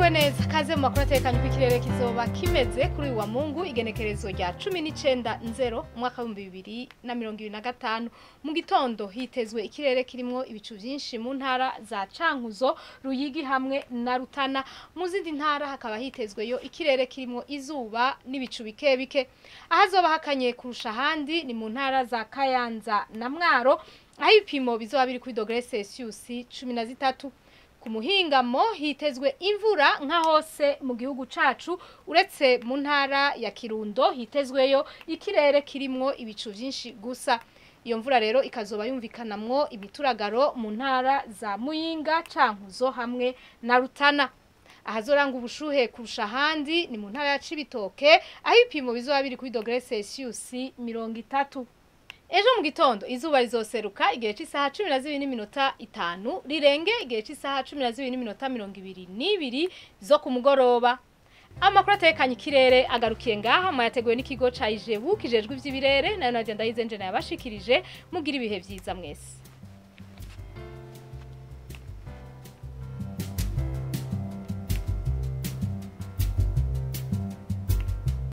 Mwiriwe neza kaze mu makuru atekanye ku Ikirere Kizoba Kimeze kuri wa Mungu Igenekerezo rya 19/0 umwaka wa 2025 mu gitondo hitezwe ikirere kirimo ibicu byinshi mu ntara za Cankuzo Ruyigi hamwe na Rutana mu zindi ntara hakaba hitezweyo ikirere kirimo izuba n'ibicu bike bike ahazoba hakanye kurusha handi ni mu ntara za Kayanza na Mwaro aho ibipimo bizoba biri kuri °C 13 ku muhingamo hitezwe imvura nka hose mu gihugu cacu uretse mu ntara ya Kirundo hitezweyo ikirere kirimo ibicu byinshi gusa iyo mvura rero ikazoba yumvikanamwo imituragaro mu ntara za Muyinga Cankuzo hamwe na Rutana ahazoranga ubushuhe kurusha handi ni mu ntara ya Cibitoke aho ibipimo bizoba biri kuri °C 30 Ejo mu gitondo izuba rizoseruka igihe cy'isaha 12:05 rirenge igihe cy'isaha 12:22 zo ku mugoroba. Amakuru atekanye ikirere agarukiye ngaha mayateguwe n'ikigo ca Ijebu kijejwe ivy'ibirere nayo nagenda yizenje nayabashikirije mugira ibihe vyiza mwese.